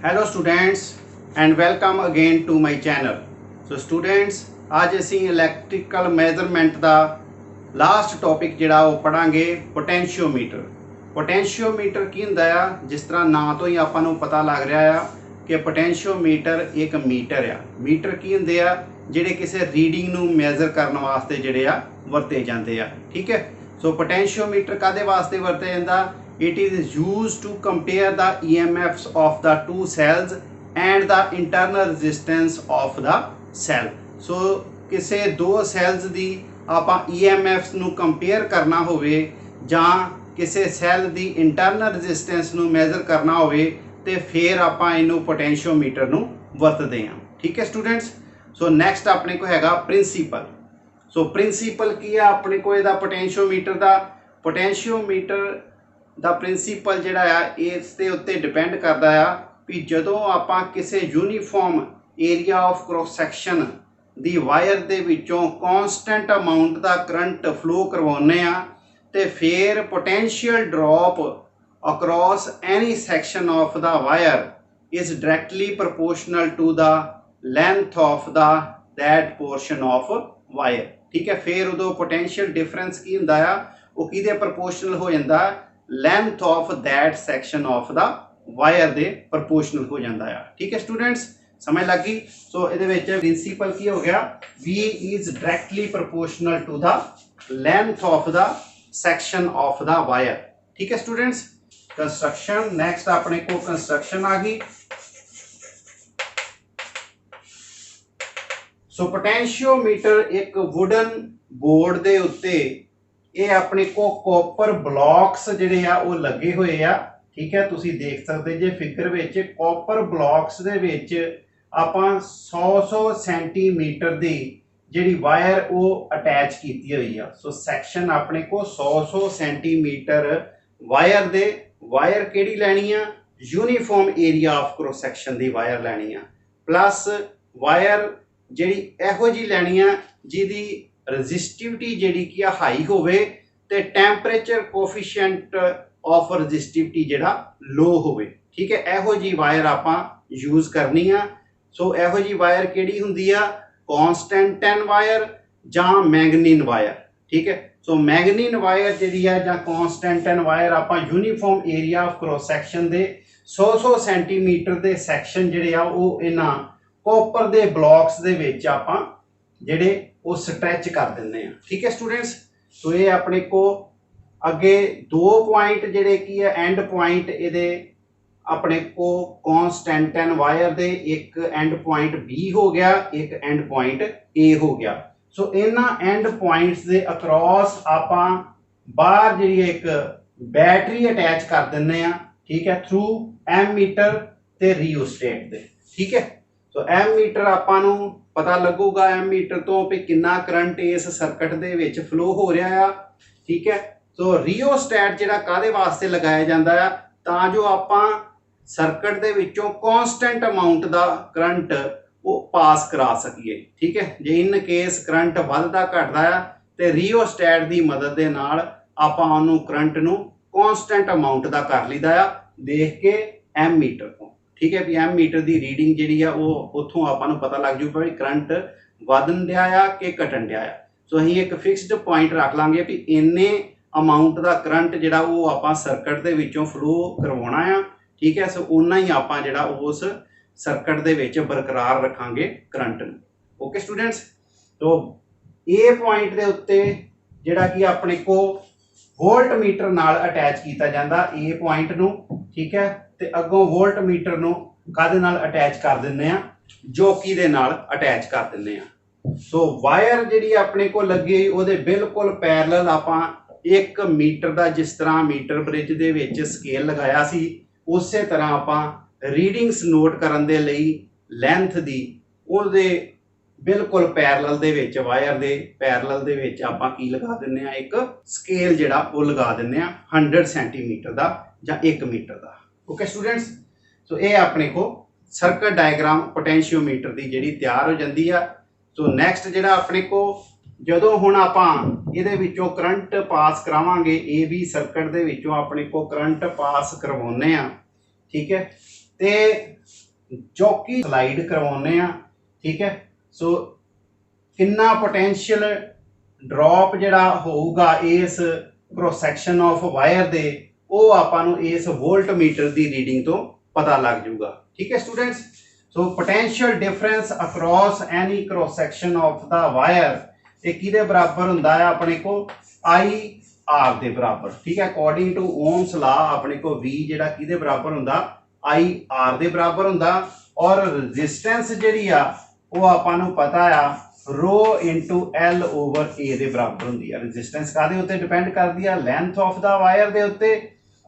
Hello students and welcome again to my channel. So students आज असी electrical measurement का last topic जिहड़ा वो पढ़ांगे पोटेंशियोमीटर। पोटेंशियोमीटर की हुंदा आ, जिस तरह ना तो ही आपां नूं पता लग रहा है कि पोटेंशियोमीटर एक मीटर आ। मीटर की हुंदे आ जिहड़े किसी रीडिंग नूं मेजर करने वास्ते जिहड़े आ वरते जांदे आ। ठीक है। सो पोटेंशियोमीटर कादे वास्ते वरते जांदा? It is used to compare the EMFs of the two cells and the internal resistance of the cell. So किसे दो cells दी आपां EMFs नू compare करना होवे जां किसे cell दी internal resistance नू measure करना होवे ते फिर आपां इनू पोटेंशियोमीटर नू वरतदे हां। ठीक है स्टूडेंट्स। सो नैक्सट अपने को हैगा प्रिंसीपल। सो प्रिंसीपल की है अपने को इहदा पोटेंशियोमीटर दा। पोटेंशियोमीटर ਦਾ ਪ੍ਰਿੰਸੀਪਲ ਜਿਹੜਾ ਆ ਇਸ ਦੇ ਉੱਤੇ ਡਿਪੈਂਡ ਕਰਦਾ ਆ ਵੀ ਜਦੋਂ ਆਪਾਂ ਕਿਸੇ uniform area of cross section ਦੀ ਵਾਇਰ ਦੇ ਵਿੱਚੋਂ ਕਨਸਟੈਂਟ ਅਮਾਉਂਟ ਦਾ ਕਰੰਟ ਫਲੋ ਕਰਵਾਉਂਦੇ ਆ ਤੇ ਫਿਰ potential drop across any section of the wire is directly proportional to the length of the that portion of wire. ठीक है। फिर उदों पोटेंशियल डिफरेंस की हुंदा आ वो किहदे प्रोपोर्शनल हो जांदा? Length of that section of the wire they proportional हो जाता है। ठीक है स्टूडेंट्स, समझ लगी। सो ये प्रिंसीपल की हो गया V is directly proportional to the length of the section of the wire. ठीक है स्टूडेंट्स। कंस्ट्रक्शन नैक्सट अपने को कंस्ट्रक्शन आ गई। सो पोटेंशियोमीटर एक वुडन बोर्ड दे उत्ते ये अपने को कॉपर ब्लॉक्स जिहड़े आ वो लगे हुए आ। ठीक है। तुसी देख सकते जे फिगर विच कॉपर ब्लॉक्स दे विच आपां 100 सेंटीमीटर दी जिहड़ी वायर वो अटैच कीती हुई आ। सो सैक्शन अपने को 100 सेंटीमीटर वायर दे वायर किहड़ी लैनी आ? Uniform area of cross section दी वायर लैनी आ प्लस वायर जिहड़ी इहो जी लैनी आ जिहदी रजिस्टिविटी जिहड़ी की हाई होवे ते टैंपरेचर कोफिशिएंट ऑफ रजिस्टिविटी जिहड़ा लो होवे। ठीक है। इहो जी वायर आपां यूज करनी आ। सो इहो जी वायर किहड़ी हुंदी आ? कॉन्स्टेंटन वायर जां मैंगनीन वायर। ठीक है। सो मैंगनीन वायर जिहड़ी आ जां कॉन्स्टेंटन वायर आपां uniform area of cross section they 100 centimetre they section जिहड़े आ वो इन्हां कॉपर दे ब्लॉक्स दे विच आपां जिहड़े वो स्ट्रैच कर दिंदे आ। ठीक है स्टूडेंट्स। सो ये अपने को अगे दो पॉइंट जिहड़े की है एंड पॉइंट इहदे अपने को कॉन्स्टेंटन वायर दे एक एंड पॉइंट बी हो गया, एक एंड पॉइंट ए हो गया। सो इन्हां एंड पॉइंट्स दे अक्रॉस आपां बाहर जिहड़ी एक बैटरी अटैच कर दिंदे आ। ठीक है। थ्रू एम मीटर ते रियोस्टेट दे। ठीक है। सो एम मीटर आपां नूं पता लगूगा एम मीटर तो भी कितना करंट इस सर्किट दे विच फ्लो हो रहा है। ठीक है। सो रियोस्टैट जिहड़ा काहदे वास्ते लगाया जाता है तां जो आपां सर्किट दे विचों कॉन्स्टेंट अमाउंट दा करंट वो पास करा सकीए। ठीक है। जे इन केस करंट वधदा घटदा है ते रियोस्टैट दी मदद दे नाल आपां उहनूं करंट नूं कॉन्स्टेंट अमाउंट दा कर लईदा आ देख के एम मीटर तो। ठीक है। भी एम मीटर की रीडिंग जी वो उतों आपां पता लग जूगा भी करंट वधन दिया आ कि घटन दिया आ। सो असीं एक फिक्सड पॉइंट रख लांगे भी इन्ने अमाउंट का करंट जिहड़ा वो आपां सर्किट दे विचों फ्लो करवाउणा आ। ठीक है। सो उन्ना ही आपां जिहड़ा उस सर्किट दे विच बरकरार रखांगे करंट नूं। Okay students. तो ए पॉइंट दे उत्ते जिहड़ा कि अपने को वोल्ट मीटर नाल अटैच किया जाता ए पॉइंट नूं। ठीक है। ते अगों वोल्ट मीटर नूं काहदे नाल अटैच कर दिंदे आ? जॉकी दे नाल अटैच कर दिंदे आ। सो वायर जिहड़ी अपने को लगी उहदे बिल्कुल पैरेलल आपां 1 मीटर का जिस तरह मीटर ब्रिज दे विच स्केल लगाया सी उस तरह आपां रीडिंग्स नोट करन दे लई लेंथ दी उहदे बिल्कुल पैरेलल दे विच वायर दे पैरेलल दे विच आपां की लगा दिंदे आ? एक स्केल जिहड़ा वो लगा दिंदे आ 100 सेंटीमीटर का जां 1 मीटर का। Okay students. सो ये अपने को सर्किट डायग्राम पोटेंशियोमीटर की जिहड़ी तैयार हो जाती है। सो नैक्सट जिहड़ा अपने को जदों हुण आपां इहदे विचों करंट पास करावांगे ए बी सर्किट दे विचों अपने को करंट पास करवाउने आ। ठीक है। ते चौकी स्लाइड करवाने आ, ठीक है। सो कितना पोटेंशियल ड्रॉप जिहड़ा होऊगा इस क्रॉस सैक्शन ऑफ वायर दे वो आपां नूं इस वोल्ट मीटर की रीडिंग तो पता लग जाऊगा, ठीक है students. So potential difference across any cross section of the wire ये किहदे बराबर हुंदा है अपने को आई आर दे बराबर, ठीक है। अकॉर्डिंग टू ओम्स ला अपने को V जिहड़ा किहदे बराबर हुंदा आई आर दे बराबर हुंदा और रेजिस्टेंस जिहड़ी आ वो आपां नूं पता आ rho into L over A दे बराबर हुंदी है। रेजिस्टेंस काहदे उत्ते डिपेंड करदी है लेंथ ऑफ द वायर दे उत्ते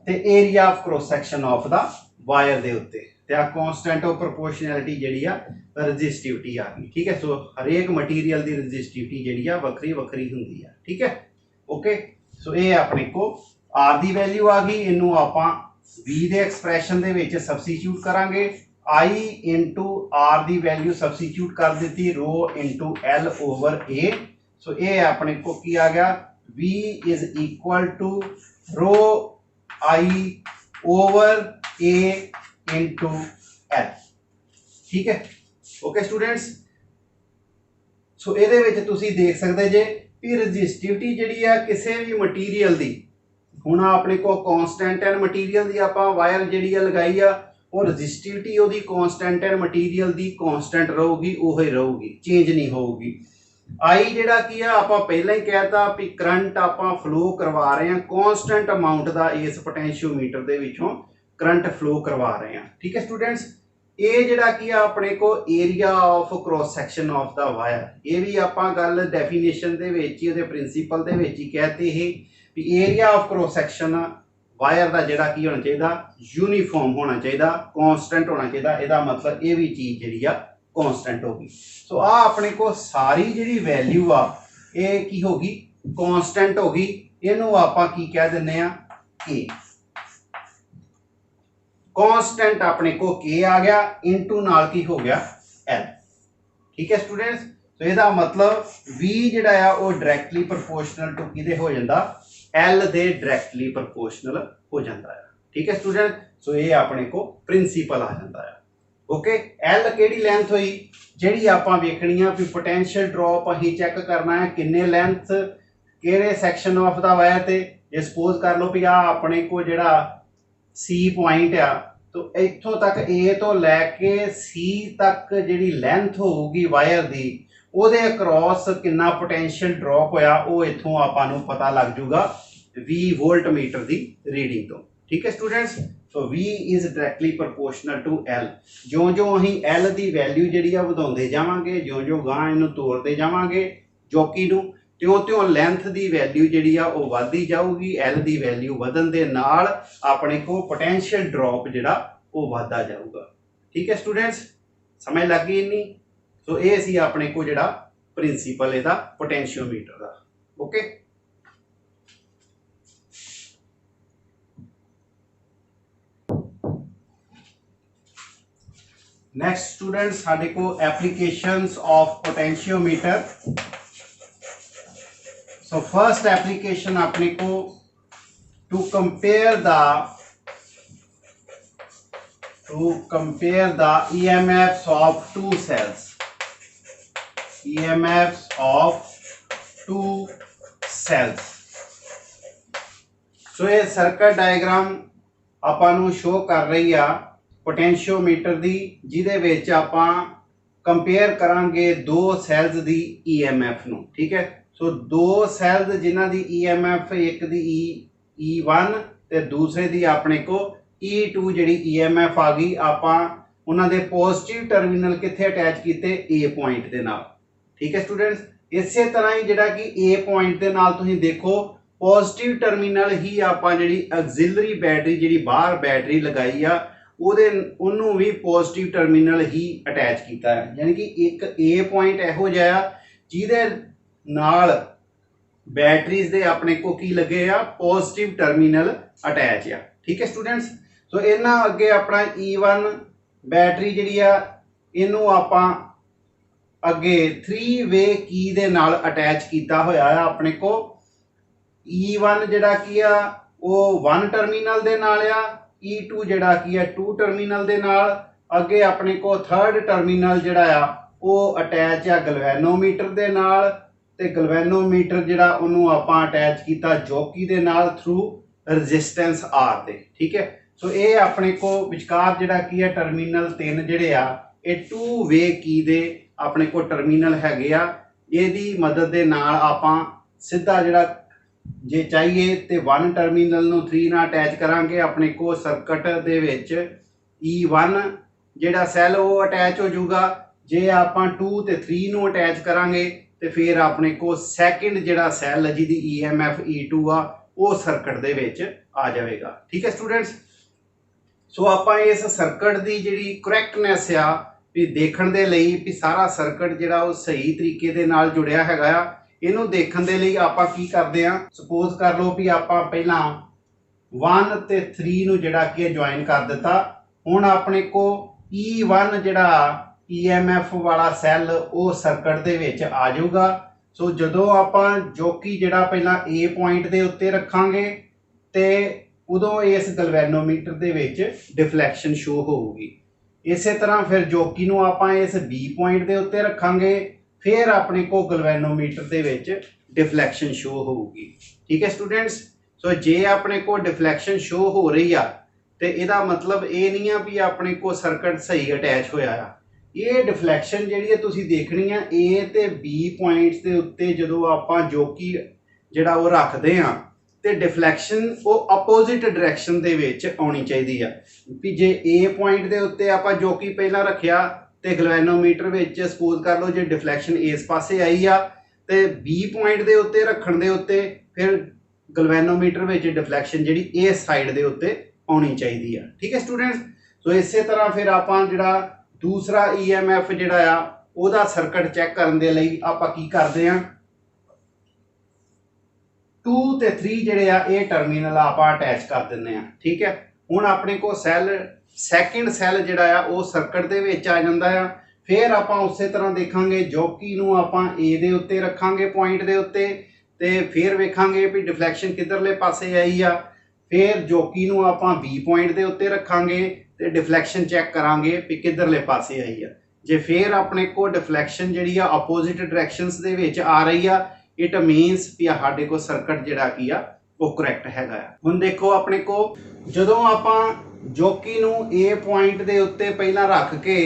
ते area of cross section of the wire दे उत्ते ते आ कांस्टेंट ऑफ प्रोपोर्शनैलिटी जिहड़ी आ रजिस्टिविटी आ गई, ठीक है। सो हरेक मटीरियल दी रजिस्टिविटी जिहड़ी आ वक्री वक्री हुंदी है, ठीक है। ओके सो ये अपने को आर दी वैल्यू आ गई, इनू आपां V दे एक्सप्रैशन दे विच सबस्टिट्यूट करांगे आई इंटू आर दी वैल्यू सबस्टिट्यूट कर दी rho into L over A. So ये अपने को की आ गया V is equal to rho I over A into L, ठीक है। ओके स्टूडेंट्स सो ये तुसी देख सकते जे भी रजिस्टिविटी जिहड़ी आ किसी भी मटीरियल दी हुण अपने को कांस्टेंट एंड मटीरियल दी आपां वायर जिहड़ी लगाई आ और रजिस्टिविटी ओदी कांस्टेंट एंड मटीरियल दी कांस्टेंट रहूगी, ओही रहूगी, चेंज नहीं होगी। आई जिहड़ा की आ आपां पहले ही कहता भी करंट आपां फ्लो करवा रहे हैं कांस्टेंट अमाउंट दा इस पोटेंशियोमीटर दे विचों करंट फ्लो करवा रहे हैं, ठीक है स्टूडेंट्स। ये जिहड़ा की आ अपने को area of cross section of the wire ये भी आपां गल डेफिनेशन दे विच ही प्रिंसीपल दे विच ही कहते ही भी area of cross section wire का जिहड़ा की होना चाहिए यूनीफॉर्म होना चाहिए, कांस्टेंट होना चाहिए। इहदा मतलब ये भी चीज़ जिहड़ी आ कांस्टेंट होगी। सो आ अपने को सारी जिहड़ी वैल्यू आ ये की होगी कांस्टेंट होगी, इहनूं आपां की कह दिंदे आ के। कांस्टेंट अपने को के आ गया इंटू नाल की हो गया एल, ठीक है स्टूडेंट्स। तो इसका मतलब V जिहड़ा आ वो डायरैक्टली प्रोपोर्शनल टू किहदे हो जांदा एल दे डायरैक्टली प्रोपोर्शनल हो जाता है, ठीक है स्टूडेंट। सो ये अपने को प्रिंसीपल आ जाता है। ओके एल केड़ी लेंथ हुई जिहड़ी आपां वेखनी है भी पोटेंशियल ड्रॉप अहीं चैक करना है किन्ने लेंथ किहड़े सैक्शन ऑफ द वायर ते। जे सपोज कर लो भी आ अपने को जिहड़ा C पॉइंट आ तो इत्थों तक A तो लैके C तक जिहड़ी लेंथ होगी वायर दी ਉਹਦੇ ਅਕ੍ਰੋਸ कितना पोटेंशियल ड्रॉप होया वो इत्थों आपां नूं पता लग जूगा V वोल्ट मीटर की रीडिंग तो, ठीक है students. So V is directly proportional to L। जो जो अहीं L की वैल्यू जिहड़ी आ वधाउंदे जावांगे जो जो गां इहनूं तोड़ते जावांगे चौकी नूं त्यों त्यों लेंथ की वैल्यू जिहड़ी आ वो वधदी जाऊगी। L की वैल्यू वधन दे नाल अपने को पोटेंशियल ड्रॉप जिहड़ा वो वधदा जाऊगा, ठीक है स्टूडेंट्स। समझ लग गई इन्नी। तो ये सी अपने को जिहड़ा प्रिंसीपल इहदा पोटेंशियोमीटर दा। ओके नेक्स्ट स्टूडेंट्स साडे को applications of potentiometer. So first application अपने को to compare the EMFs of two cells, EMFs of two cells। So ये सर्किट डायग्राम आपां नूं शो कर रही आ पोटेंशियोमीटर दी जिहदे विच आपां कंपेयर करांगे दो सैल्स दी EMF नूं, ठीक है। सो दो सैल्स जिन्हां दी EMF एक दी E1 ते दूसरे दी अपने को E2 जिहड़ी EMF आ गई आपां उन्हां दे पॉजिटिव टर्मिनल कित्थे अटैच कीते A पॉइंट दे नाल, ठीक है स्टूडेंट्स। इसे तरह ही जिहड़ा कि A पॉइंट दे नाल तुसीं देखो पॉजिटिव टर्मिनल ही आपां जिहड़ी ऑक्सिलरी बैटरी जिहड़ी बाहर बैटरी लगाई आ ਉਹਦੇ ਉਹਨੂੰ भी पॉजिटिव टर्मिनल ही अटैच किया है, यानी कि एक A पॉइंट इहो जिहा जिहदे नाल बैटरीज दे अपने को की लगे आ पॉजिटिव टर्मिनल अटैच आ, ठीक है स्टूडेंट्स। सो इन्हां अगे अपना E1 बैटरी जिहड़ी आ इहनूं आपां अगे 3 वे की दे नाल अटैच किया होया है अपने को। E1 जिहड़ा की आ वो 1 टर्मिनल दे नाल आ E2 ਜਿਹੜਾ ਕੀ ਹੈ 2 ਟਰਮੀਨਲ ਦੇ ਨਾਲ। ਅੱਗੇ ਆਪਣੇ ਕੋ ਥਰਡ ਟਰਮੀਨਲ ਜਿਹੜਾ ਆ ਉਹ ਅਟੈਚ ਆ ਗਲਵੈਨੋਮੀਟਰ ਦੇ ਨਾਲ, ਤੇ ਗਲਵੈਨੋਮੀਟਰ ਜਿਹੜਾ ਉਹਨੂੰ ਆਪਾਂ ਅਟੈਚ ਕੀਤਾ ਜੋਕੀ ਦੇ ਨਾਲ ਥਰੂ ਰੈਜ਼ਿਸਟੈਂਸ R ਦੇ। ਠੀਕ ਹੈ, ਸੋ ਇਹ ਆਪਣੇ ਕੋ ਵਿਚਕਾਰ ਜਿਹੜਾ ਕੀ ਹੈ ਟਰਮੀਨਲ 3 ਜਿਹੜੇ ਆ ਇਹ 2 ਵੇ ਕੀ ਦੇ ਆਪਣੇ ਕੋ ਟਰਮੀਨਲ ਹੈਗੇ ਆ। ਇਹਦੀ ਮਦਦ ਦੇ ਨਾਲ ਆਪਾਂ ਸਿੱਧਾ ਜਿਹੜਾ ਜੇ ਚਾਹੀਏ ਤੇ 1 ਟਰਮੀਨਲ ਨੂੰ 3 ਨਾਲ ਅਟੈਚ ਕਰਾਂਗੇ, ਆਪਣੇ ਕੋ ਸਰਕਟ ਦੇ ਵਿੱਚ E1 ਜਿਹੜਾ ਸੈੱਲ ਉਹ ਅਟੈਚ ਹੋ ਜਾਊਗਾ। ਜੇ ਆਪਾਂ 2 ਤੇ 3 ਨੂੰ ਅਟੈਚ ਕਰਾਂਗੇ ਤੇ ਫਿਰ ਆਪਣੇ ਕੋ ਸੈਕਿੰਡ ਜਿਹੜਾ ਸੈੱਲ ਜਿਹਦੀ EMF E2 ਆ ਉਹ ਸਰਕਟ ਦੇ ਵਿੱਚ ਆ ਜਾਵੇਗਾ। ਠੀਕ ਹੈ ਸਟੂਡੈਂਟਸ, ਸੋ ਆਪਾਂ ਇਸ ਸਰਕਟ ਦੀ ਜਿਹੜੀ ਕਰੈਕਟਨੈਸ ਆ ਵੀ ਦੇਖਣ ਦੇ ਲਈ ਵੀ ਸਾਰਾ ਸਰਕਟ ਜਿਹੜਾ ਉਹ ਸਹੀ ਤਰੀਕੇ ਦੇ ਨਾਲ ਜੁੜਿਆ ਹੈਗਾ ਆ, ਇਹਨੂੰ ਦੇਖਣ ਦੇ ਲਈ ਆਪਾਂ ਕੀ ਕਰਦੇ ਆ, ਸਪੋਜ਼ ਕਰ ਲਓ ਵੀ ਆਪਾਂ ਪਹਿਲਾਂ 1 ਤੇ 3 ਨੂੰ ਜਿਹੜਾ ਕੀ ਜੁਆਇਨ ਕਰ ਦਿੱਤਾ। ਹੁਣ ਆਪਣੇ ਕੋ E1 ਜਿਹੜਾ EMF ਵਾਲਾ ਸੈੱਲ ਉਹ ਸਰਕਟ ਦੇ ਵਿੱਚ ਆ ਜਾਊਗਾ। ਸੋ ਜਦੋਂ ਆਪਾਂ ਜੋਕੀ ਜਿਹੜਾ ਪਹਿਲਾਂ A ਪੁਆਇੰਟ ਦੇ ਉੱਤੇ ਰੱਖਾਂਗੇ ਤੇ ਉਦੋਂ ਇਸ ਗਲਵੈਨੋਮੀਟਰ ਦੇ ਵਿੱਚ ਡਿਫਲੈਕਸ਼ਨ ਸ਼ੋ ਹੋਊਗੀ। ਇਸੇ ਤਰ੍ਹਾਂ ਫਿਰ ਜੋਕੀ ਨੂੰ ਆਪਾਂ ਇਸ B ਪੁਆਇੰਟ ਦੇ ਉੱਤੇ ਰੱਖਾਂਗੇ, ਫਿਰ ਆਪਣੇ ਕੋ ਗਲਵੈਨੋਮੀਟਰ ਦੇ ਵਿੱਚ ਡਿਫਲੈਕਸ਼ਨ ਸ਼ੋ ਹੋਊਗੀ। ਠੀਕ ਹੈ ਸਟੂਡੈਂਟਸ, ਸੋ ਜੇ ਆਪਣੇ ਕੋ ਡਿਫਲੈਕਸ਼ਨ ਸ਼ੋ ਹੋ ਰਹੀ ਆ ਤੇ ਇਹਦਾ ਮਤਲਬ ਇਹ ਨਹੀਂ ਆ ਵੀ ਆਪਣੇ ਕੋ ਸਰਕਟ ਸਹੀ ਅਟੈਚ ਹੋਇਆ ਆ। ਇਹ ਡਿਫਲੈਕਸ਼ਨ ਜਿਹੜੀ ਹੈ ਤੁਸੀਂ ਦੇਖਣੀ ਆ A ਤੇ B ਪੁਆਇੰਟਸ ਦੇ ਉੱਤੇ ਜਦੋਂ ਆਪਾਂ ਜੋਕੀ ਜਿਹੜਾ ਉਹ ਰੱਖਦੇ ਆ ਤੇ ਡਿਫਲੈਕਸ਼ਨ ਉਹ ਆਪੋਜ਼ਿਟ ਡਾਇਰੈਕਸ਼ਨ ਦੇ ਵਿੱਚ ਆਉਣੀ ਚਾਹੀਦੀ ਆ। ਵੀ ਜੇ A ਪੁਆਇੰਟ ਦੇ ਉੱਤੇ ਆਪਾਂ ਜੋਕੀ ਪਹਿਲਾਂ ਰੱਖਿਆ ਤੇ ਗਲਵੈਨੋਮੀਟਰ ਵਿੱਚ ਸਪੋਜ਼ ਕਰ ਲਓ ਜੇ ਡਿਫਲੈਕਸ਼ਨ ਇਸ ਪਾਸੇ ਆਈ ਆ ਤੇ B ਪੁਆਇੰਟ ਦੇ ਉੱਤੇ ਰੱਖਣ ਦੇ ਉੱਤੇ ਫਿਰ ਗਲਵੈਨੋਮੀਟਰ ਵਿੱਚ ਡਿਫਲੈਕਸ਼ਨ ਜਿਹੜੀ ਇਸ ਸਾਈਡ ਦੇ ਉੱਤੇ ਆਉਣੀ ਚਾਹੀਦੀ ਆ। ਠੀਕ ਹੈ ਸਟੂਡੈਂਟਸ, ਸੋ ਇਸੇ ਤਰ੍ਹਾਂ ਫਿਰ ਆਪਾਂ ਜਿਹੜਾ ਦੂਸਰਾ EMF ਜਿਹੜਾ ਆ ਉਹਦਾ ਸਰਕਟ ਚੈੱਕ ਕਰਨ ਦੇ ਲਈ ਆਪਾਂ ਕੀ ਕਰਦੇ ਆ, 2 ਤੇ 3 ਜਿਹੜੇ ਆ ਇਹ ਟਰਮੀਨਲ ਆਪਾਂ ਅਟੈਚ ਕਰ ਦਿੰਦੇ ਆ। ਠੀਕ ਹੈ, ਹੁਣ ਆਪਣੇ ਕੋਲ ਸੈਕਿੰਡ ਸੈੱਲ ਜਿਹੜਾ ਆ ਉਹ ਸਰਕਟ ਦੇ ਵਿੱਚ ਆ ਜਾਂਦਾ ਆ। ਫਿਰ ਆਪਾਂ ਉਸੇ ਤਰ੍ਹਾਂ ਦੇਖਾਂਗੇ ਜੋਕੀ ਨੂੰ ਆਪਾਂ A ਦੇ ਉੱਤੇ ਰੱਖਾਂਗੇ ਪੁਆਇੰਟ ਦੇ ਉੱਤੇ ਤੇ ਫਿਰ ਵੇਖਾਂਗੇ ਵੀ ਡਿਫਲੈਕਸ਼ਨ ਕਿੱਧਰਲੇ ਪਾਸੇ ਆਈ ਆ। ਫਿਰ ਜੋਕੀ ਨੂੰ ਆਪਾਂ B ਪੁਆਇੰਟ ਦੇ ਉੱਤੇ ਰੱਖਾਂਗੇ ਤੇ ਡਿਫਲੈਕਸ਼ਨ ਚੈੱਕ ਕਰਾਂਗੇ ਵੀ ਕਿੱਧਰਲੇ ਪਾਸੇ ਆਈ ਆ। ਜੇ ਫਿਰ ਆਪਣੇ ਕੋਲ ਡਿਫਲੈਕਸ਼ਨ ਜਿਹੜੀ ਆ ਆਪੋਜ਼ਿਟ ਡਾਇਰੈਕਸ਼ਨਸ ਦੇ ਵਿੱਚ ਆ ਰਹੀ ਆ, ਇਟ ਮੀਨਸ ਵੀ ਸਾਡੇ ਕੋਲ ਸਰਕਟ ਜਿਹੜਾ ਕੀ ਆ ਉਹ ਕਰੈਕਟ ਹੈਗਾ ਆ। ਹੁਣ ਦੇਖੋ ਆਪਣੇ ਕੋ ਜਦੋਂ ਆਪਾਂ ਜੋਕੀ ਨੂੰ A ਪੁਆਇੰਟ ਦੇ ਉੱਤੇ ਪਹਿਲਾਂ ਰੱਖ ਕੇ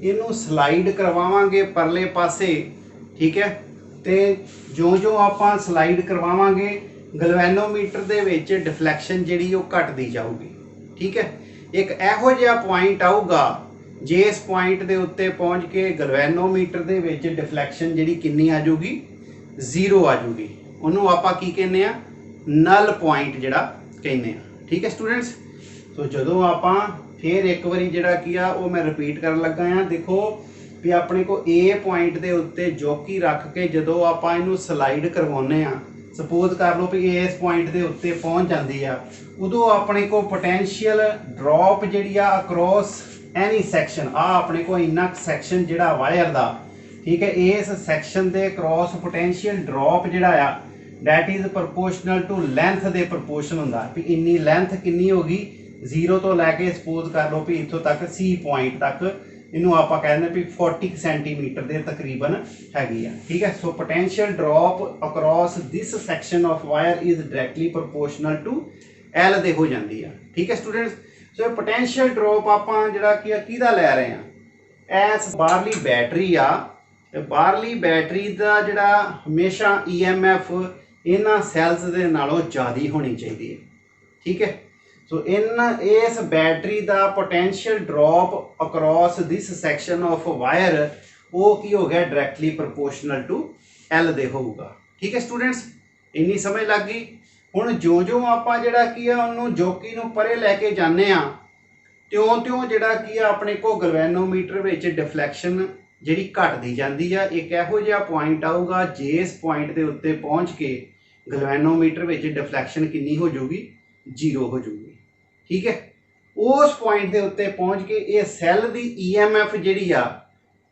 ਇਹਨੂੰ ਸਲਾਈਡ ਕਰਵਾਵਾਂਗੇ ਪਰਲੇ ਪਾਸੇ, ਠੀਕ ਹੈ, ਤੇ ਜਿਉਂ ਆਪਾਂ ਸਲਾਈਡ ਕਰਵਾਵਾਂਗੇ ਗਲਵੈਨੋਮੀਟਰ ਦੇ ਵਿੱਚ ਡਿਫਲੈਕਸ਼ਨ ਜਿਹੜੀ ਉਹ ਘਟਦੀ ਜਾਊਗੀ। ਠੀਕ ਹੈ, ਇੱਕ ਇਹੋ ਜਿਹਾ ਪੁਆਇੰਟ ਆਊਗਾ ਜਿਸ ਪੁਆਇੰਟ ਦੇ ਉੱਤੇ ਪਹੁੰਚ ਕੇ ਗਲਵੈਨੋਮੀਟਰ ਦੇ ਵਿੱਚ ਡਿਫਲੈਕਸ਼ਨ ਜਿਹੜੀ ਕਿੰਨੀ ਆ ਜਾਊਗੀ, 0 ਆ ਜਾਊਗੀ। ਉਹਨੂੰ ਆਪਾਂ ਕੀ ਕਹਿੰਦੇ ਆ, ਨਲ ਪੁਆਇੰਟ ਜਿਹੜਾ ਕਹਿੰਦੇ ਆ। ਠੀਕ ਹੈ ਸਟੂਡੈਂਟਸ, ਸੋ ਜਦੋਂ ਆਪਾਂ ਫਿਰ ਇੱਕ ਵਾਰੀ ਜਿਹੜਾ ਕੀ ਆ ਉਹ ਮੈਂ ਰਿਪੀਟ ਕਰਨ ਲੱਗਾ ਆ, ਦੇਖੋ ਵੀ ਆਪਣੇ ਕੋ A ਪੁਆਇੰਟ ਦੇ ਉੱਤੇ ਜੋਕੀ ਰੱਖ ਕੇ ਜਦੋਂ ਆਪਾਂ ਇਹਨੂੰ ਸਲਾਈਡ ਕਰਵਾਉਂਦੇ ਆ, ਸਪੋਜ਼ ਕਰ ਲਓ ਵੀ ਇਸ ਪੁਆਇੰਟ ਦੇ ਉੱਤੇ ਪਹੁੰਚ ਜਾਂਦੀ ਆ, ਉਦੋਂ ਆਪਣੇ ਕੋ ਪੋਟੈਂਸ਼ੀਅਲ ਡ੍ਰੌਪ ਜਿਹੜੀ ਆ ਅਕ੍ਰੋਸ ਐਨੀ ਸੈਕਸ਼ਨ, ਆ ਆਪਣੇ ਕੋ ਇੰਨਾ ਸੈਕਸ਼ਨ ਜਿਹੜਾ ਵਾਇਰ ਦਾ, ਠੀਕ ਹੈ, ਇਸ ਸੈਕਸ਼ਨ ਦੇ ਕ੍ਰੋਸ ਪੋਟੈਂਸ਼ੀਅਲ ਡ੍ਰੌਪ ਜਿਹੜਾ ਆ ਡੈਟ ਇਜ਼ ਪ੍ਰਪੋਰਸ਼ਨਲ ਟੂ ਲੈਂਥ ਦੇ ਪ੍ਰਪੋਰਸ਼ਨ ਹੁੰਦਾ ਵੀ ਇੰਨੀ ਲੈਂਥ ਕਿੰਨੀ ਹੋ ਗਈ, 0 ਤੋਂ ਲੈ ਕੇ ਸਪੋਜ਼ ਕਰ ਲਓ ਵੀ ਇੱਥੋਂ ਤੱਕ C ਪੁਆਇੰਟ ਤੱਕ, ਇਹਨੂੰ ਆਪਾਂ ਕਹਿੰਦੇ ਵੀ 40 ਸੈਂਟੀਮੀਟਰ ਦੇ ਤਕਰੀਬਨ ਹੈਗੀ ਆ। ਠੀਕ ਹੈ, so potential drop across this section of wire is directly proportional to L ਦੇ ਹੋ ਜਾਂਦੀ ਆ। ਠੀਕ ਹੈ ਸਟੂਡੈਂਟਸ, ਸੋ ਪੋਟੈਂਸ਼ੀਅਲ ਡ੍ਰੌਪ ਆਪਾਂ ਜਿਹੜਾ ਕੀ ਆ ਕਿਹਦਾ ਲੈ ਰਹੇ ਆ, ਐਸ ਬਾਹਰਲੀ ਬੈਟਰੀ ਆ, ਤੇ ਬਾਹਰਲੀ ਬੈਟਰੀ ਦਾ ਜਿਹੜਾ ਹਮੇਸ਼ਾ EMF ਇਹਨਾਂ ਸੈਲਸ ਦੇ ਨਾਲੋਂ ਜ਼ਿਆਦਾ ਹੋਣੀ ਚਾਹੀਦੀ ਹੈ। ਠੀਕ ਹੈ, ਸੋ ਇਸ battery the potential drop across this section of wire ਉਹ ਕੀ ਹੋ ਗਿਆ, ਡਾਇਰੈਕਟਲੀ ਪ੍ਰਪੋਰਸ਼ਨਲ ਟੂ L ਦੇ ਹੋਊਗਾ। ਠੀਕ ਹੈ ਸਟੂਡੈਂਟਸ, ਇੰਨੀ ਸਮਝ ਲੱਗ ਗਈ। ਹੁਣ ਜਿਉਂ ਆਪਾਂ ਜਿਹੜਾ ਕੀ ਆ ਉਹਨੂੰ ਜੋਕੀ ਨੂੰ ਪਰੇ ਲੈ ਕੇ ਜਾਂਦੇ ਆ, ਤਿਉਂ ਜਿਹੜਾ ਕੀ ਆ ਆਪਣੇ ਕੋ ਗਲਵੈਨੋਮੀਟਰ ਵਿੱਚ ਡਿਫਲੈਕਸ਼ਨ ਜਿਹੜੀ ਘਟਦੀ ਜਾਂਦੀ ਆ। ਇੱਕ ਇਹੋ ਜਿਹਾ ਪੁਆਇੰਟ ਆਊਗਾ ਜਿਸ ਪੁਆਇੰਟ ਦੇ ਉੱਤੇ ਪਹੁੰਚ ਕੇ ਗਲਵੈਨੋਮੀਟਰ ਵਿੱਚ ਡਿਫਲੈਕਸ਼ਨ ਕਿੰਨੀ ਹੋ ਜਾਊਗੀ, 0 ਹੋ ਜਾਊਗੀ। ਠੀਕ ਹੈ, ਉਸ ਪੁਆਇੰਟ ਦੇ ਉੱਤੇ ਪਹੁੰਚ ਕੇ ਇਹ ਸੈੱਲ ਦੀ EMF ਜਿਹੜੀ ਆ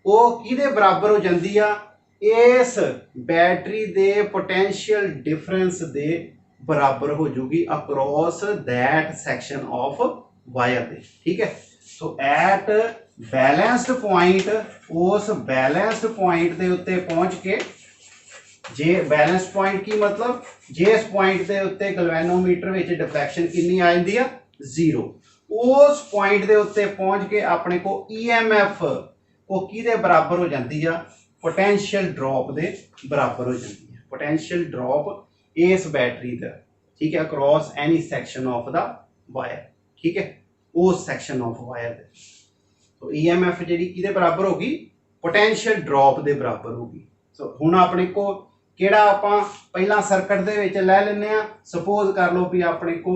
ਉਹ ਕਿਹਦੇ ਬਰਾਬਰ ਹੋ ਜਾਂਦੀ ਆ, ਇਸ ਬੈਟਰੀ ਦੇ ਪੋਟੈਂਸ਼ੀਅਲ ਡਿਫਰੈਂਸ ਦੇ ਬਰਾਬਰ ਹੋ ਜਾਊਗੀ across that section of wire दे, ठीक है। सो एट बैलेंस्ड पॉइंट, उस बैलेंस्ड पॉइंट दे उत्ते पहुंच के, जे बैलेंस पॉइंट की मतलब जिस पॉइंट के उत्ते गलवेनोमीटर विच डिफ्लैक्शन कितनी आ जाती है, 0। उस पॉइंट के उत्ते पहुंच के अपने को EMF वो किहदे बराबर हो जाती है, पोटेंशियल ड्रॉप के बराबर हो जाती है। पोटेंशियल ड्रॉप इस बैटरी का, ठीक है, across any section of the wire, ठीक है, उस सैक्शन ऑफ वायर। तो EMF जी किहदे बराबर होगी, पोटेंशियल ड्रॉप के बराबर होगी। सो हुण अपने को किहड़ा आपां पहला सर्किट दे विच लै लैंदे आ, सपोज कर लो भी अपने को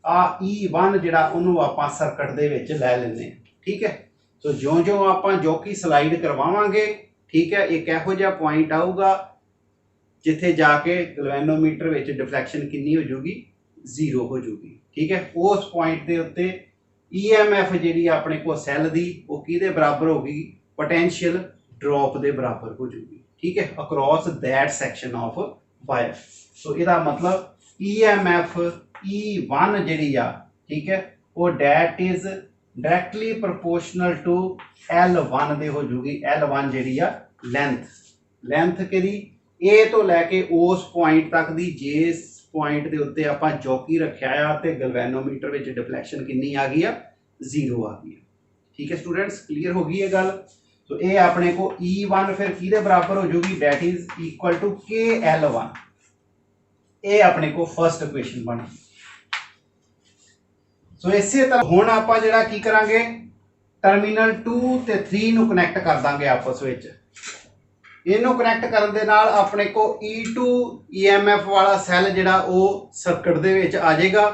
आ E1 जिहड़ा उहनूं आपां सर्किट दे विच लै लैंदे आ, ठीक है। सो ज्यों ज्यों आपां जॉकी स्लाइड करवावांगे, ठीक है, एक इहो जिहा पॉइंट आऊगा जिथे जाके गलवेनोमीटर विच डिफ्लैक्शन कितनी हो जाऊगी, 0 हो जाऊगी, ठीक है। उस पॉइंट के उत्ते EMF जिहड़ी अपने को सैल दी वो किहदे बराबर होगी, पोटेंशियल ड्रॉप के बराबर हो जाऊगी, ठीक है, across that section of wire. So इसका मतलब EMF E1 जिहड़ी आ, ठीक है, वो that is directly proportional to L1 दे हो जाऊगी। L1 जिहड़ी आ लेंथ किहदी, ए तो लैके उस पॉइंट तक दी जिस पॉइंट के उत्ते आपां जॉकी रखिया आ ते गलवेनोमीटर विच डिफ्लैक्शन कितनी आ गई आ, 0 आ गई, ठीक है स्टूडेंट्स, क्लीयर हो गई है गल। तो ये अपने को E1 फिर किहदे बराबर हो जाएगी, that is equal to KL1। ये अपने को फर्स्ट इक्वेशन बन गई। सो इसे तरह हुण आपां जिहड़ा की करांगे, टर्मिनल 2 ते 3 नूं कनैक्ट कर दांगे आपस विच। इनू कनैक्ट करन दे नाल अपने को E2 EMF वाला सैल जिहड़ा वो सर्किट दे विच आ जाएगा।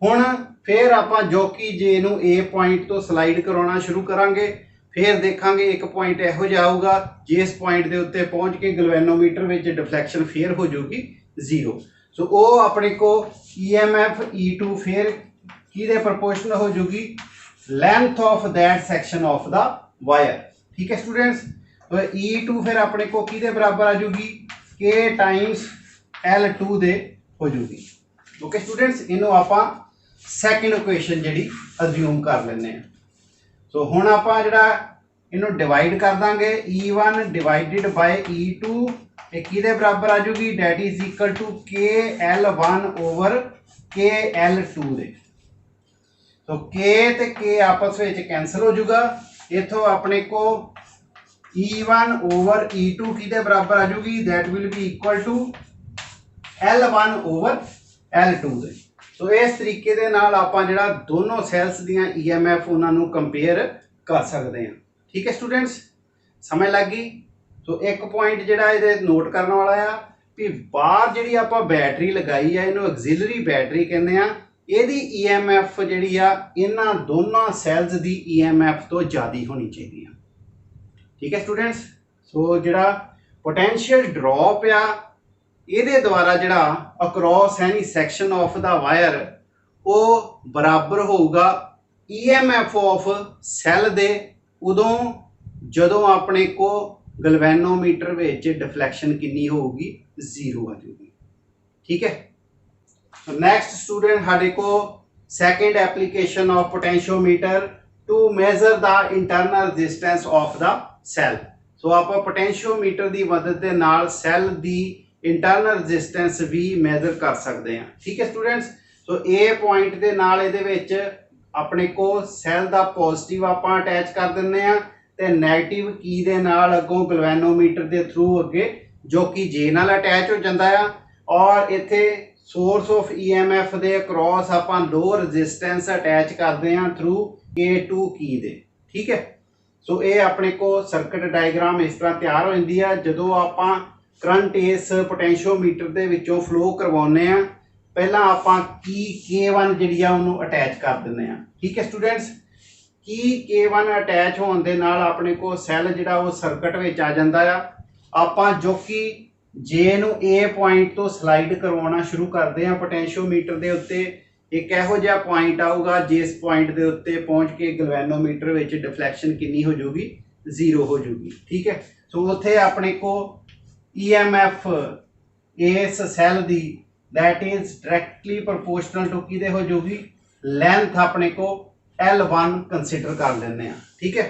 हुण फिर आपां जॉकी जे नूं A पॉइंट तो स्लाइड करवाउणा शुरू करांगे, फिर देखांगे एक पॉइंट इहो जिहा आऊगा जिस पॉइंट के उत्ते पहुंच के गलवेनोमीटर विच डिफ्लैक्शन फिर हो जाऊगी 0। सो वो अपने को EMF E2 फिर किहदे प्रोपोर्शनल हो जाऊगी, length of that section of the wire, ठीक है स्टूडेंट्स। तो E2 फिर अपने को किहदे बराबर आ जाऊगी, K टाइम्स L2 दे हो जाऊगी। ओके स्टूडेंट्स, इनू आपां सैकेंड इक्वेशन जिहड़ी अज्यूम कर लैंदे हैं। सो हुण आपां जिहड़ा इनू डिवाइड कर Dange, E1 divided by E2 ये किहदे बराबर आ जाऊगी, that is equal to KL1 over KL2 दे। तो K ते K आपस में कैंसल हो जाऊगा, इथों अपने को E1 ओवर E2 किहदे बराबर आ जाऊगी, that will be equal to L1 over L2 दे। तो इस तरीके दे नाल आपां जिहड़ा दोनों सैल्स दियां EMF उन्हां नूं कंपेयर कर सकते हैं, ठीक है स्टूडेंट्स, समझ लग गई। तो एक पॉइंट जिहड़ा इहदे नोट करने वाला आ भी बाहर जिहड़ी आपां बैटरी लगाई है इहनूं ऑक्सिलरी बैटरी कहंदे आ, इहदी EMF जिहड़ी आ इन्हां दोनों सैल्स दी EMF तो ज़्यादा होनी चाहिए, ठीक है स्टूडेंट्स। सो जिहड़ा पोटेंशियल ड्रॉप आ ਇਹਦੇ द्वारा ਜਿਹੜਾ across any section of the wire वो बराबर होगा EMF ऑफ सैल दे उदों जदों अपने को गलवेनोमीटर विच डिफ्लैक्शन कितनी होगी, 0 आ जाएगी, ठीक है। नैक्सट स्टूडेंट साडे को second application of potentiometer to measure the internal resistance of the cell. So आप पोटेंशियोमीटर की मदद के नाल सैल की इंटरनल रजिस्टेंस भी मेजर कर सकते हैं, ठीक है स्टूडेंट्स। सो ए पॉइंट के नाल इहदे विच अपने को सैल का पॉजिटिव आपां अटैच कर दिंदे आ ते नैगेटिव की दे नाल अगों गलवेनोमीटर के थ्रू अगे जो कि जे नाल अटैच हो जाता है, और इत्थे source of EMF they across आपां लो रजिस्टेंस अटैच करते हैं थ्रू K2 की दे, ठीक है। सो ये अपने को सर्किट डायग्राम इस तरह तैयार हो जाती है जदों आपां करंट इस पोटेंशियोमीटर के विचों फ्लो करवाने आ, पहला आपां की K1 जिहड़ी आ उहनूं अटैच कर दिंदे आ, ठीक है स्टूडेंट्स। की K1 अटैच होने दे नाल अपने को सैल जिहड़ा वो सर्किट विच आ जांदा आ। आपां जो कि जे नूं ए पॉइंट तो स्लाइड करवाउणा शुरू करदे आ पोटेंशियोमीटर दे उत्ते, एक इहो जिहा पॉइंट आऊगा जिस पॉइंट के उत्ते पहुंच के गलवेनोमीटर विच डिफ्लैक्शन कितनी हो जाऊगी, 0 हो जाऊगी, ठीक है। सो उत्थे अपने को EMF इस सैल दी that is directly proportional to किहदे हो जाऊगी, लेंथ अपने को L1 कंसिडर कर लेने। ठीक है,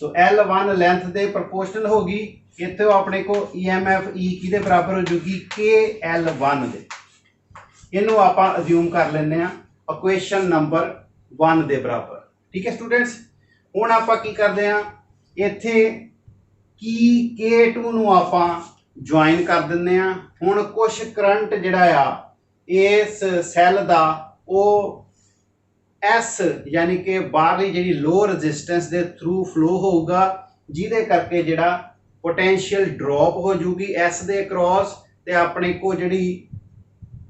तो L1 लेंथ दे प्रोपोर्शनल होगी। इत्थे अपने को EMF E किहदे बराबर हो जूगी KL1 दे। इनू आप अज्यूम कर लेने इक्वेशन नंबर 1 दे बराबर। ठीक है स्टूडेंट्स, हुण आप की करते हैं इत्थे की K2 नू आपां ज्वाइन कर दिंदे आ। हुण कुछ करंट जिहड़ा आ इस सैल दा ओ एस यानी कि बाहरली जिहड़ी लो रजिस्टेंस दे थ्रू फ्लो होगा, जिहदे करके जिहड़ा पोटेंशियल ड्रॉप हो जूगी एस दे क्रॉस, ते अपने को जिहड़ी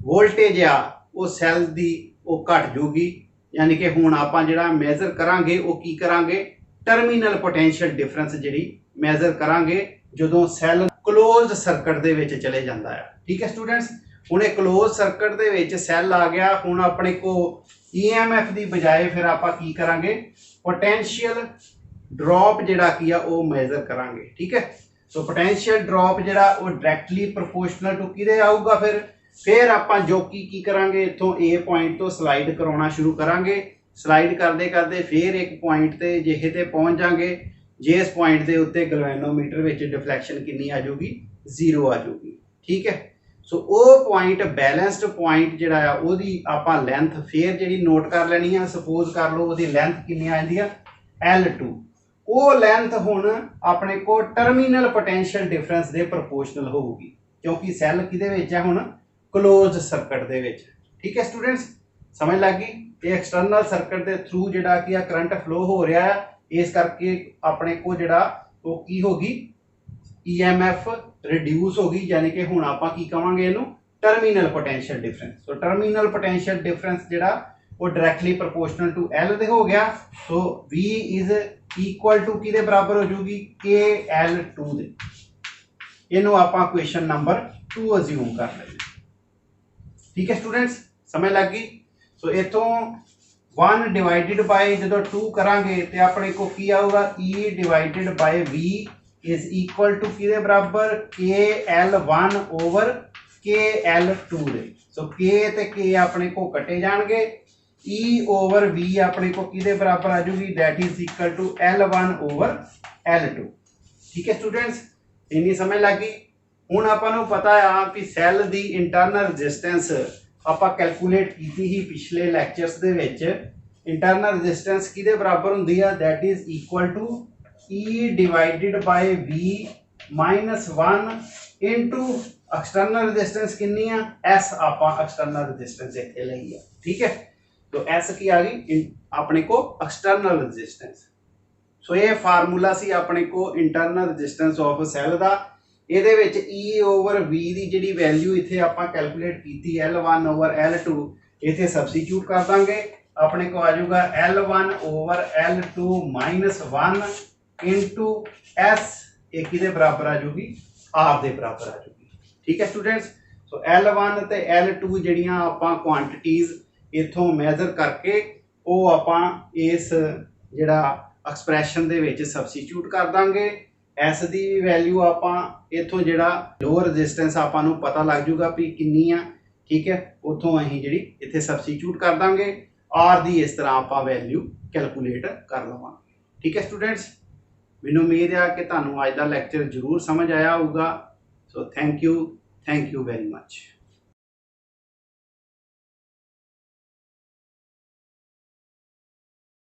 वोल्टेज आ वो सैल दी वो घट जूगी। यानी कि हुण आपां जिहड़ा मेजर करांगे वो की करांगे, टर्मिनल पोटेंशियल डिफरेंस जिहड़ी मेजर करांगे जदों सैल क्लोज्ड सर्किट दे विच चले जांदा है। ठीक है स्टूडेंट्स, हुण इह क्लोज सर्किट दे विच सैल आ गया। हुण अपने को EMF दी बजाय फिर आपां की करांगे, पोटेंशियल ड्रॉप जिहड़ा की आ वो मेजर करांगे। ठीक है, सो पोटेंशियल ड्रॉप जिहड़ा वो डायरैक्टली प्रोपोर्शनल टू किहदे आऊगा। फिर आपां जो की करांगे इत्थों A पॉइंट तो स्लाइड कराउणा शुरू करांगे। स्लाइड करते करते फिर एक पॉइंट ते जिहे ते पहुंच जाएंगे, जिस पॉइंट के उत्ते गैल्वेनोमीटर विच डिफ्लैक्शन कितनी आ जाऊगी, 0 आ जाऊगी। ठीक है, सो वो पॉइंट बैलेंस्ड पॉइंट जिहड़ा आ ओहदी आपां लेंथ फिर जिहड़ी नोट कर लेनी है। सपोज कर लो ओहदी लेंथ कितनी आ जांदी है L2। वो लेंथ हुण अपने को टर्मिनल पोटेंशियल डिफरेंस दे प्रोपोर्शनल होगी, क्योंकि सैल किहदे विच है हुण क्लोज सर्किट दे विच। ठीक है स्टूडेंट्स, समझ लग गई। ये एक्सटर्नल सर्किट के थ्रू जिहड़ा कि करंट फ्लो हो रहा है, इस करके अपने को जिहड़ा वो की होगी EMF रिड्यूस होगी। यानी कि हुण आपां की कहांगे इहनूं टर्मिनल पोटेंशियल डिफरेंस। तो टर्मिनल पोटेंशियल डिफरेंस जिहड़ा वो डायरैक्टली प्रोपोर्शनल टू L दे हो गया। तो V इज इक्वल टू किहदे बराबर हो जूगी, KL2 दे। इहनूं आपां क्वेश्चन नंबर 2 अज्यूम कर लेंगे। ठीक है स्टूडेंट्स, समझ लग गई। सो इथों 1 डिवाइडेड बाय जो 2 करांगे तो अपने को की आऊगा E divided by V is equal to किहदे बराबर, KL1 ओवर KL2 दे। सो K ते K अपने को कटे जाएंगे, E ओवर V अपने को किहदे बराबर आ जाऊगी, that is equal to L1 over L2। ठीक है स्टूडेंट्स, इन्नी समझ लग गई। हुण आपां नूं पता आ कि सैल दी इंटरनल रजिस्टेंस आपां कैलकुलेट कीती ही पिछले लैक्चर्स दे विच। इंटरनल रजिस्टेंस किहदे बराबर हुंदी है, that is equal to E divided by V minus 1 into external resistance कितनी है S। आपां एक्सटर्नल रजिस्टेंस इत्थे लई है। ठीक है, तो S की आ गई अपने को एक्सटर्नल रजिस्टेंस। सो ये फार्मूला सी अपने को इंटरनल रजिस्टेंस ऑफ सैल दा। ਇਹਦੇ ਵਿੱਚ E ओवर V ਦੀ ਜਿਹੜੀ ਵੈਲਿਊ ਇੱਥੇ ਆਪਾਂ ਕੈਲਕੂਲੇਟ ਕੀਤੀ L1 ओवर L2 ਇੱਥੇ ਸਬਸਟੀਟਿਊਟ ਕਰ ਦਾਂਗੇ। ਆਪਣੇ ਕੋ ਆ ਜਾਊਗਾ L1 over L2 minus 1 into S, ਇਹ ਕਿਹਦੇ ਬਰਾਬਰ ਆ ਜਾਊਗੀ, R ਦੇ ਬਰਾਬਰ ਆ ਜਾਊਗੀ। ਠੀਕ ਹੈ ਸਟੂਡੈਂਟਸ, ਸੋ L1 ਤੇ L2 ਜਿਹੜੀਆਂ ਆਪਾਂ ਕੁਆਂਟੀਟੀਜ਼ ਇਥੋਂ ਮੈਜ਼ਰ ਕਰਕੇ ਉਹ ਆਪਾਂ ਇਸ ਜਿਹੜਾ ਐਕਸਪ੍ਰੈਸ਼ਨ ਦੇ ਵਿੱਚ ਸਬਸਟੀਟਿਊਟ ਕਰ ਦਾਂਗੇ। S ਦੀ वैल्यू आपां इथों जिहड़ा लो रजिस्टेंस आपां नूं पता लग जूगा भी किन्नी आ। ठीक है, उतों असीं जिहड़ी इत्थे सबस्टिट्यूट कर दांगे, R दी इस तरह आपां वैल्यू कैलकुलेट कर लवांगे। ठीक है स्टूडेंट्स, मैनूं उम्मीद है कि तुहानूं अज दा लैक्चर जरूर समझ आया होगा। So thank you very much.